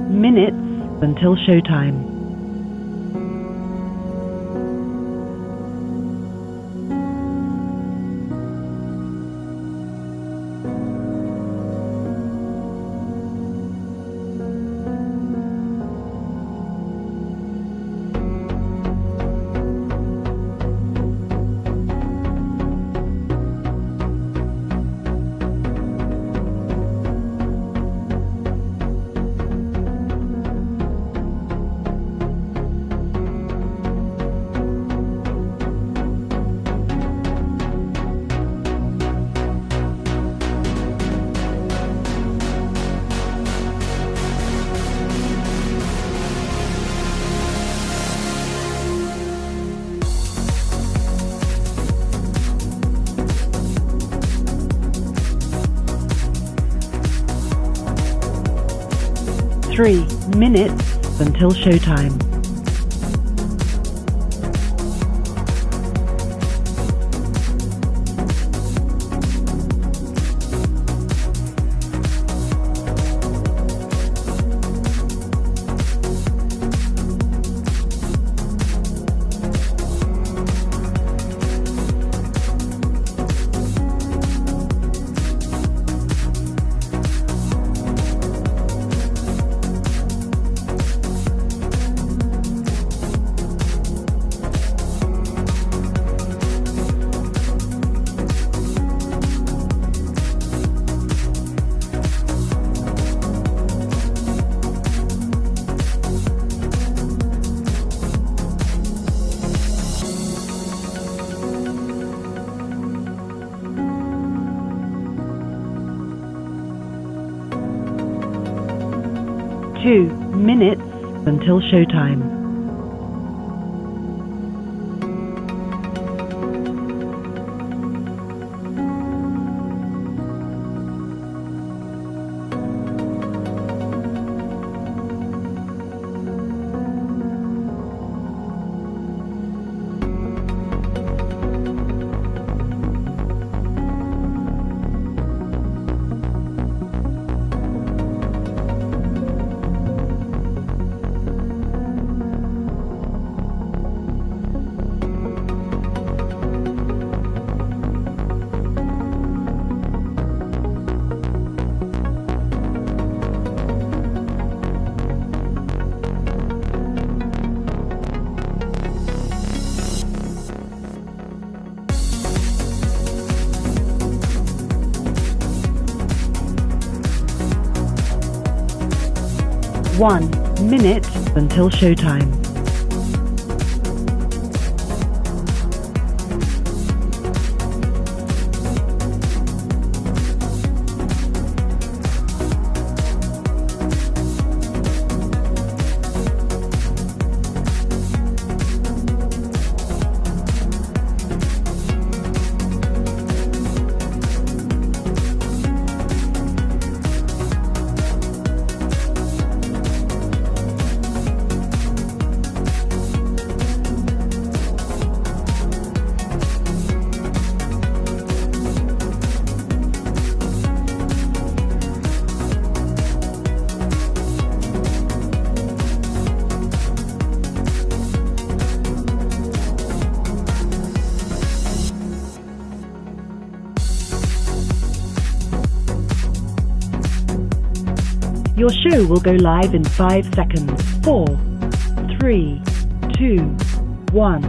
minutes until showtime. 3 minutes until showtime. 2 minutes until showtime. 1 minute until showtime. 'Your show will go live in 5 seconds. 4, 3, 2, 1.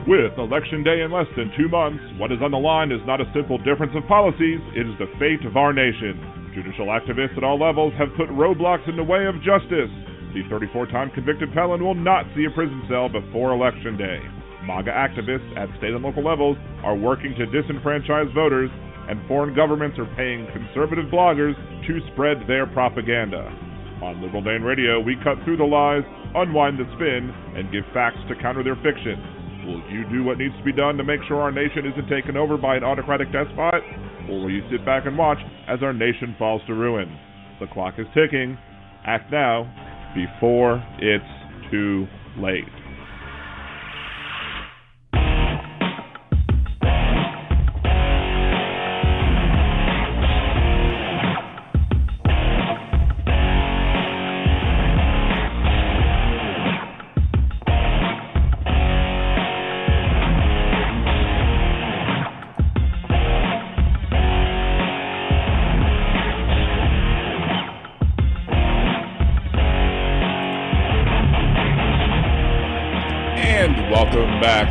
With Election Day in less than 2 months, what is on the line is not a simple difference of policies, it is the fate of our nation. Judicial activists at all levels have put roadblocks in the way of justice. The 34-time convicted felon will not see a prison cell before Election Day. MAGA activists at state and local levels are working to disenfranchise voters, and foreign governments are paying conservative bloggers to spread their propaganda. On Liberal Dan Radio, we cut through the lies, unwind the spin, and give facts to counter their fiction. Will you do what needs to be done to make sure our nation isn't taken over by an autocratic despot? Or will you sit back and watch as our nation falls to ruin? The clock is ticking. Act now before it's too late.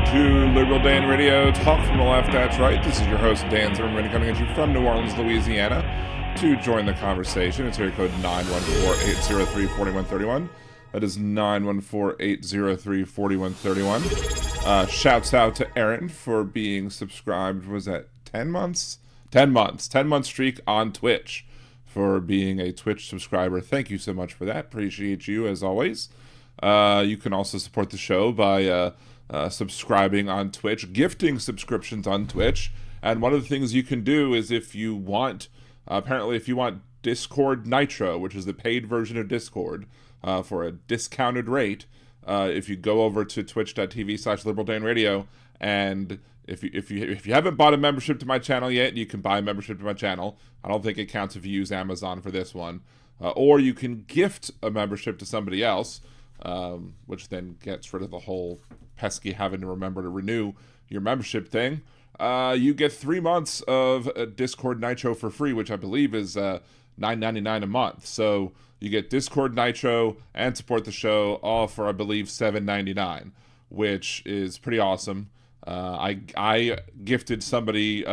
to Liberal Dan Radio, talk from the left, that's right. This is your host, Dan Zimmerman, coming at you from New Orleans, Louisiana. To join the conversation, it's area code 914-803-4131. That is 914-803-4131. Shouts out to Aaron for being subscribed, was that 10 months? 10 months. 10-month streak on Twitch for being a Twitch subscriber. Thank you so much for that. Appreciate you, as always. You can also support the show by subscribing on Twitch, gifting subscriptions on Twitch. And one of the things you can do is if you want, apparently if you want Discord Nitro, which is the paid version of Discord, for a discounted rate, if you go over to twitch.tv/liberaldanradio, and if you haven't bought a membership to my channel yet, you can buy a membership to my channel. I don't think it counts if you use Amazon for this one. Or you can gift a membership to somebody else, which then gets rid of the whole pesky having to remember to renew your membership thing. You get 3 months of Discord Nitro for free, which I believe is $9.99 a month. So you get Discord Nitro and support the show, all for, I believe, $7.99, which is pretty awesome. I gifted somebody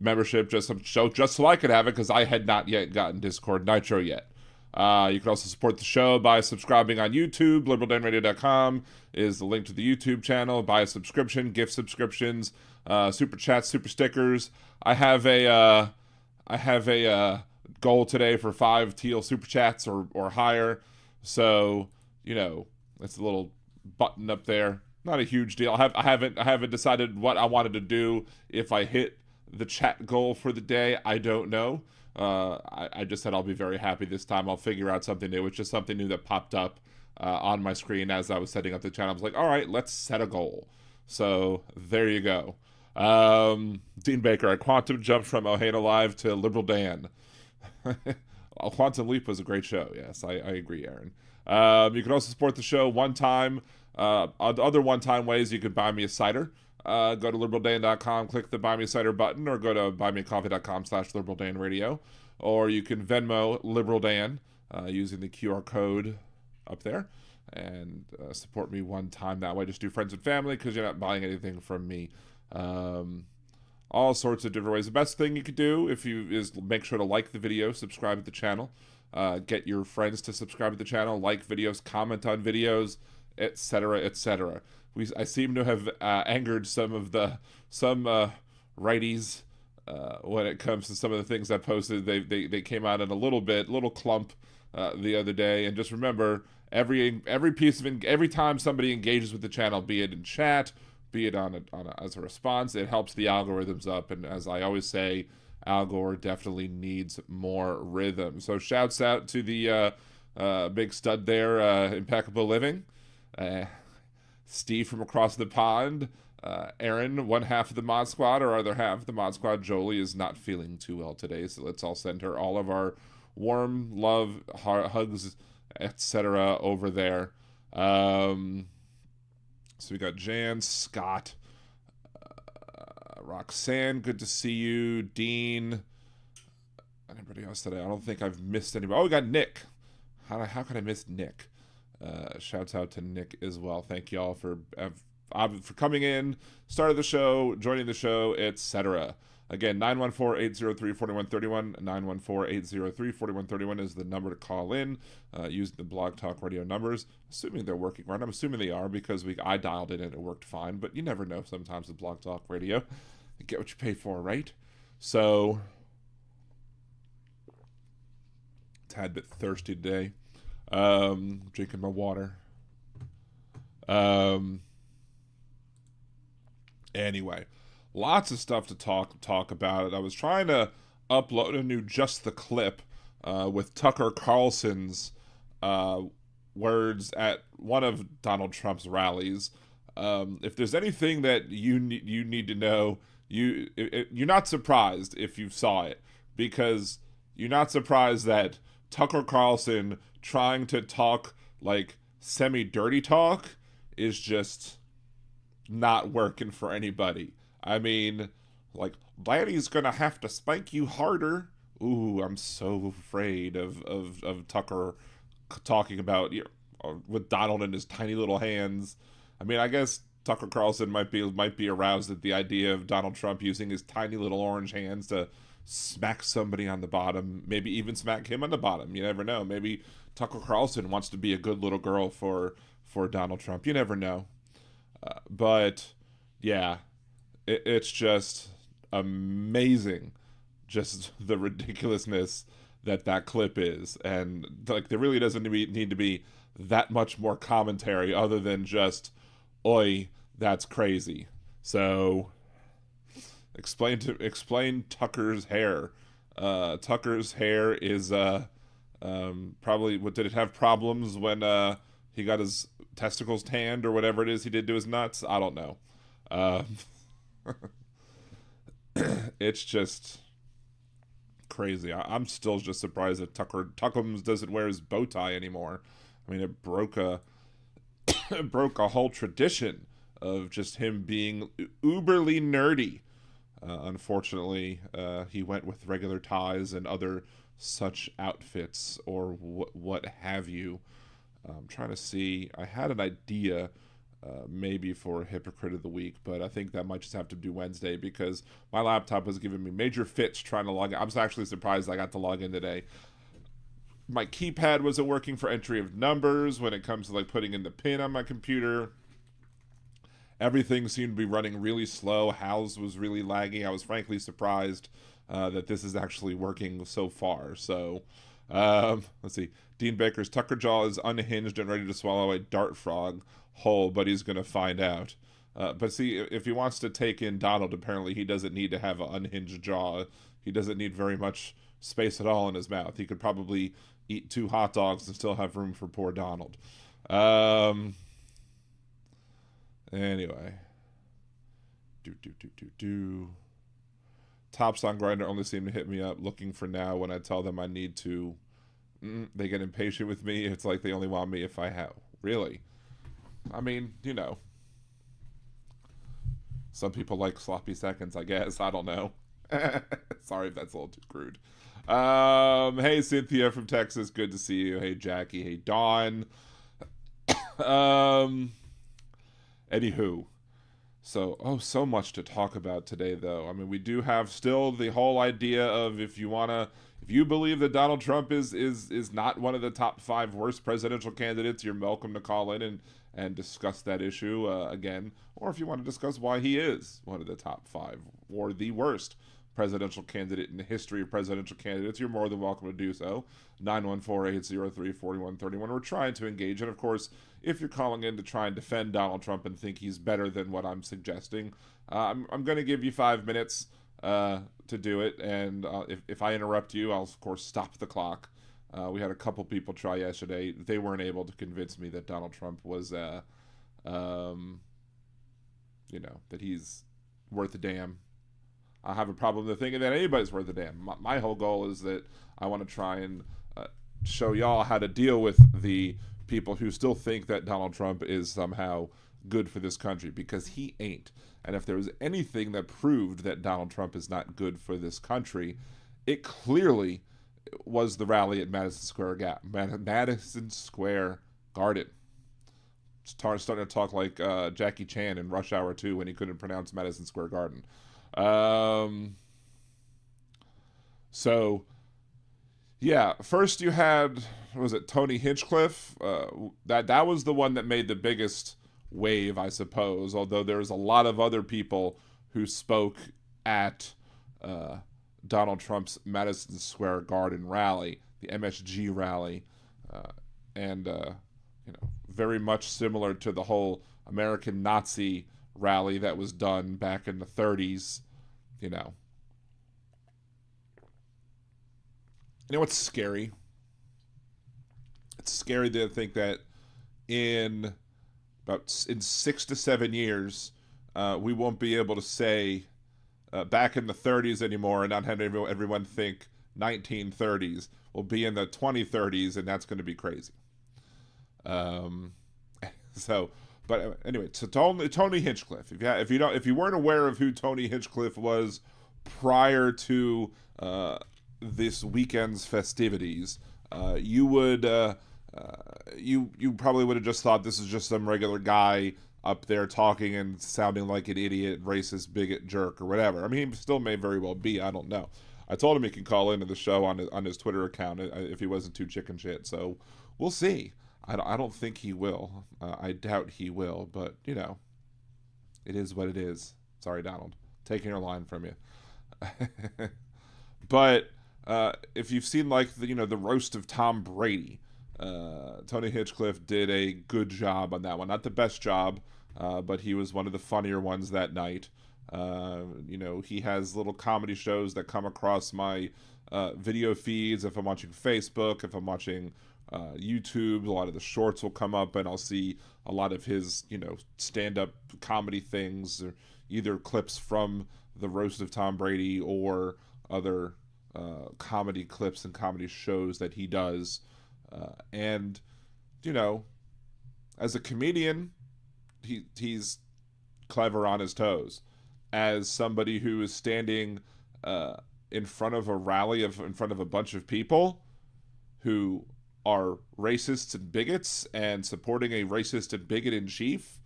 membership just so I could have it, because I had not yet gotten Discord Nitro yet. You can also support the show by subscribing on YouTube. LiberalDanRadio.com is the link to the YouTube channel. Buy a subscription, gift subscriptions, super chats, super stickers. I have a goal today for 5 teal super chats or higher. So, you know, it's a little button up there. Not a huge deal. I haven't decided what I wanted to do if I hit the chat goal for the day. I don't know. I just said I'll be very happy this time. I'll figure out something new. It's just something new that popped up on my screen as I was setting up the channel. I was like, all right, let's set a goal. So there you go. Dean Baker, I quantum jumped from Ohana Live to Liberal Dan. Quantum Leap was a great show. Yes, I agree, Aaron. You can also support the show one time. Other one-time ways, you can buy me a cider. Go to liberaldan.com, click the Buy Me a Cider button, or go to buymeacoffee.com/liberaldanradio. Or you can Venmo Liberal Dan using the QR code up there, and support me one time that way. Just do friends and family, because you're not buying anything from me. All sorts of different ways. The best thing you could do is make sure to like the video, subscribe to the channel, get your friends to subscribe to the channel, like videos, comment on videos, etc., etc. I seem to have angered some righties when it comes to some of the things I posted. They came out in a little clump the other day. And just remember, every time somebody engages with the channel, be it in chat, be it as a response, it helps the algorithms up. And as I always say, Algor definitely needs more rhythm. So shouts out to the big stud there, Impeccable Living. Steve from across the pond, Aaron, one half of the Mod Squad, or other half of the Mod Squad, Jolie, is not feeling too well today, so let's all send her all of our warm love, hugs, etc. over there. So we got Jan, Scott, Roxanne, good to see you, Dean, anybody else today? I don't think I've missed anybody. Oh, we got Nick. How could I miss Nick? Shouts out to Nick as well. Thank you all for coming in, started the show, joining the show, etc. Again, 914-803-4131. 914-803-4131 is the number to call in using the Blog Talk Radio numbers. Assuming they're working right. I'm assuming they are, because I dialed it and it worked fine. But you never know sometimes with Blog Talk Radio. You get what you pay for, right? So, tad bit thirsty today. Drinking my water. Anyway, lots of stuff to talk about it. I was trying to upload a new Just the Clip with Tucker Carlson's words at one of Donald Trump's rallies. If there's anything that you need to know, you're not surprised if you saw it, because you're not surprised that Tucker Carlson trying to talk like semi-dirty talk is just not working for anybody. I mean, like, Daddy's gonna have to spank you harder. Ooh, I'm so afraid of Tucker talking about, with Donald in his tiny little hands. I mean, I guess Tucker Carlson might be aroused at the idea of Donald Trump using his tiny little orange hands to smack somebody on the bottom, maybe even smack him on the bottom. You never know. Maybe Tucker Carlson wants to be a good little girl for Donald Trump. You never know. But yeah, it's just amazing, just the ridiculousness that clip is, and like there really doesn't need to be that much more commentary other than just, "Oi, that's crazy." So explain Tucker's hair. Tucker's hair is probably, what, did it have problems when he got his testicles tanned or whatever it is he did to his nuts? I don't know. It's just crazy. I'm still just surprised that Tuckums doesn't wear his bow tie anymore. I mean, it broke a whole tradition of just him being uberly nerdy. Unfortunately, he went with regular ties and other such outfits or what have you. I'm trying to see. I had an idea maybe for a Hypocrite of the Week, but I think that might just have to do Wednesday because my laptop was giving me major fits trying to log in. I'm actually surprised I got to log in today. My keypad wasn't working for entry of numbers when it comes to like putting in the pin on my computer. Everything seemed to be running really slow. House was really laggy. I was frankly surprised that this is actually working so far. So let's see. Dean Baker's Tucker jaw is unhinged and ready to swallow a dart frog whole, but he's going to find out. But see, if he wants to take in Donald, apparently he doesn't need to have an unhinged jaw. He doesn't need very much space at all in his mouth. He could probably eat 2 hot dogs and still have room for poor Donald. Anyway. Tops on Grindr only seem to hit me up looking for now when I tell them I need to. They get impatient with me. It's like they only want me if I have. Really? I mean, you know. Some people like sloppy seconds, I guess. I don't know. Sorry if that's a little too crude. Hey, Cynthia from Texas. Good to see you. Hey, Jackie. Hey, Dawn. Anywho. So much to talk about today, though. I mean, we do have still the whole idea of if you believe that Donald Trump is not one of the top 5 worst presidential candidates, you're welcome to call in and discuss that issue again. Or if you want to discuss why he is one of the top 5 or the worst presidential candidate in the history of presidential candidates, you're more than welcome to do so. 914-803-4131. We're trying to engage. And of course, if you're calling in to try and defend Donald Trump and think he's better than what I'm suggesting, I'm going to give you 5 minutes to do it. And if I interrupt you, I'll of course stop the clock. We had a couple people try yesterday. They weren't able to convince me that Donald Trump was, that he's worth a damn. I have a problem with thinking that anybody's worth a damn. My whole goal is that I want to try and show y'all how to deal with the people who still think that Donald Trump is somehow good for this country, because he ain't. And if there was anything that proved that Donald Trump is not good for this country, it clearly was the rally at Madison Square Garden. Starting to talk like Jackie Chan in Rush Hour 2 when he couldn't pronounce Madison Square Garden. So yeah, first you had, was it Tony Hinchcliffe? That was the one that made the biggest wave, I suppose, although there's a lot of other people who spoke at Donald Trump's Madison Square Garden rally, the MSG rally, and very much similar to the whole American Nazi rally that was done back in the 30s. You know what's scary? It's scary to think that in 6 to 7 years, we won't be able to say back in the 30s anymore and not have everyone think 1930s. We'll be in the 2030s, and that's going to be crazy. But anyway, so Tony Hinchcliffe. If you weren't aware of who Tony Hinchcliffe was prior to this weekend's festivities, you probably would have just thought this is just some regular guy up there talking and sounding like an idiot, racist, bigot, jerk, or whatever. I mean, he still may very well be. I don't know. I told him he could call into the show on his Twitter account if he wasn't too chicken shit. So we'll see. I don't think he will. I doubt he will. But, you know, it is what it is. Sorry, Donald. Taking your line from you. But if you've seen, like, the roast of Tom Brady, Tony Hinchcliffe did a good job on that one. Not the best job, but he was one of the funnier ones that night. He has little comedy shows that come across my video feeds. If I'm watching Facebook, if I'm watching YouTube, a lot of the shorts will come up, and I'll see a lot of his, stand-up comedy things, or either clips from the roast of Tom Brady or other comedy clips and comedy shows that he does. And as a comedian, he's clever on his toes. As somebody who is standing in front of a rally in front of a bunch of people who are racists and bigots and supporting a racist and bigot in chief,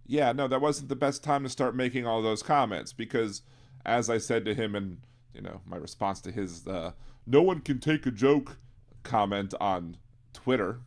yeah, no, that wasn't the best time to start making all those comments, because as I said to him in my response to his no one can take a joke comment on Twitter,